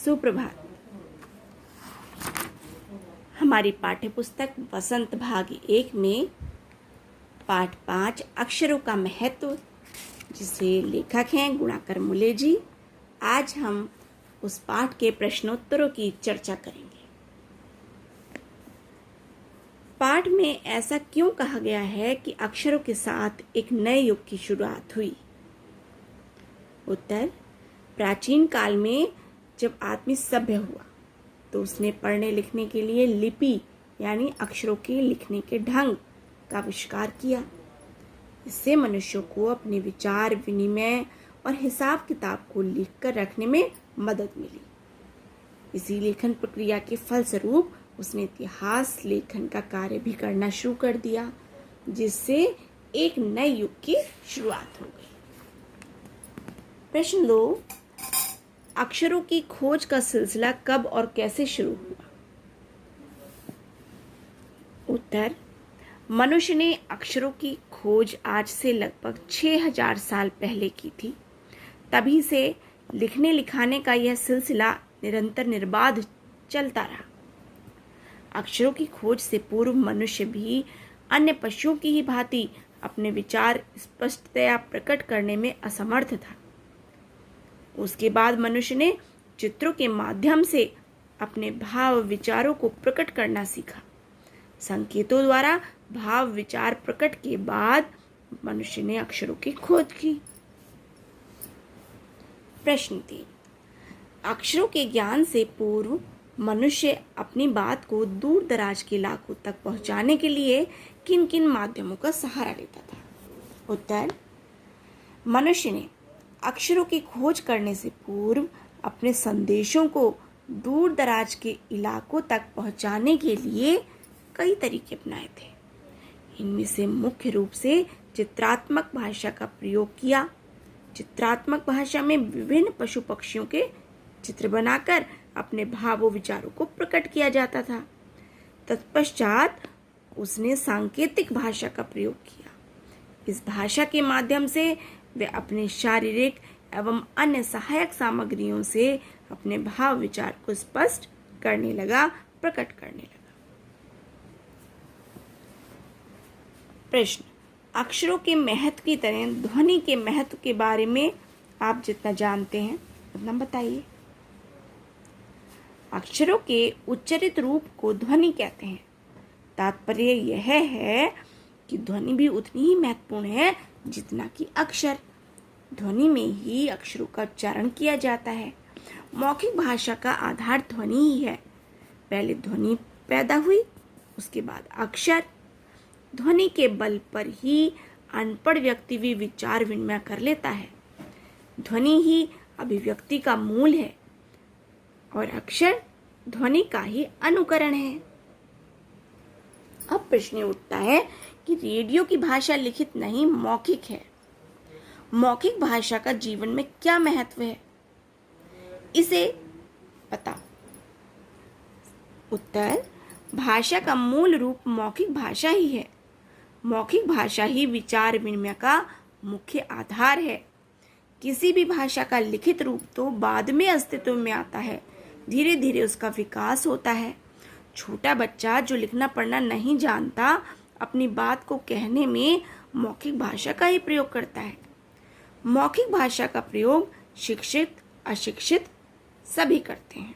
सुप्रभात। हमारी पाठ्यपुस्तक वसंत भाग 1 में पाठ 5 अक्षरों का महत्व, जिसे लेखक हैं गुणाकर मुले जी। आज हम उस पाठ के प्रश्नोत्तरों की चर्चा करेंगे। पाठ में ऐसा क्यों कहा गया है कि अक्षरों के साथ एक नए युग की शुरुआत हुई? उत्तर, प्राचीन काल में जब आदमी सभ्य हुआ तो उसने पढ़ने लिखने के लिए लिपि यानी अक्षरों के लिखने के ढंग का आविष्कार किया। इससे मनुष्यों को अपने विचार विनिमय और हिसाब किताब को लिखकर रखने में मदद मिली। इसी लेखन प्रक्रिया के फलस्वरूप उसने इतिहास लेखन का कार्य भी करना शुरू कर दिया, जिससे एक नए युग की शुरुआत हो गई। प्रश्न 2, अक्षरों की खोज का सिलसिला कब और कैसे शुरू हुआ? उत्तर, मनुष्य ने अक्षरों की खोज आज से लगभग 6000 साल पहले की थी। तभी से लिखने लिखाने का यह सिलसिला निरंतर निर्बाध चलता रहा। अक्षरों की खोज से पूर्व मनुष्य भी अन्य पशुओं की ही भांति अपने विचार स्पष्टतया प्रकट करने में असमर्थ था। उसके बाद मनुष्य ने चित्रों के माध्यम से अपने भाव विचारों को प्रकट करना सीखा। संकेतों द्वारा भाव विचार प्रकट के बाद मनुष्य ने अक्षरों की खोज की। प्रश्न 3, अक्षरों के ज्ञान से पूर्व मनुष्य अपनी बात को दूर दराज के इलाकों तक पहुंचाने के लिए किन किन माध्यमों का सहारा लेता था? उत्तर, मनुष्य ने अक्षरों की खोज करने से पूर्व अपने संदेशों को दूर दराज के इलाकों तक पहुंचाने के लिए कई तरीके अपनाए थे। इनमें से मुख्य रूप से चित्रात्मक भाषा का प्रयोग किया। चित्रात्मक भाषा में विभिन्न पशु पक्षियों के चित्र बनाकर अपने भावों विचारों को प्रकट किया जाता था। तत्पश्चात उसने सांकेतिक भाषा का प्रयोग किया। इस भाषा के माध्यम से वे अपने शारीरिक एवं अन्य सहायक सामग्रियों से अपने भाव विचार को स्पष्ट करने लगा, प्रकट करने लगा। प्रश्न, अक्षरों के महत्व की तरह ध्वनि के महत्व के बारे में आप जितना जानते हैं उतना बताइए। अक्षरों के उच्चारित रूप को ध्वनि कहते हैं। तात्पर्य यह है कि ध्वनि भी उतनी ही महत्वपूर्ण है जितना कि अक्षर। ध्वनि में ही अक्षरों का उच्चारण किया जाता है। मौखिक भाषा का आधार ध्वनि ही है। पहले ध्वनि पैदा हुई, उसके बाद अक्षर। ध्वनि के बल पर ही अनपढ़ व्यक्ति भी विचार विनिमय कर लेता है। ध्वनि ही अभिव्यक्ति का मूल है और अक्षर ध्वनि का ही अनुकरण है। अब प्रश्न उठता है कि रेडियो की भाषा लिखित नहीं मौखिक है। मौखिक भाषा का जीवन में क्या महत्व है, इसे बताओ। उत्तर, भाषा का मूल रूप मौखिक भाषा ही है। मौखिक भाषा ही विचार विनिमय का मुख्य आधार है। किसी भी भाषा का लिखित रूप तो बाद में अस्तित्व में आता है। धीरे धीरे उसका विकास होता है। छोटा बच्चा जो लिखना पढ़ना नहीं जानता, अपनी बात को कहने में मौखिक भाषा का ही प्रयोग करता है। मौखिक भाषा का प्रयोग शिक्षित अशिक्षित सभी करते हैं।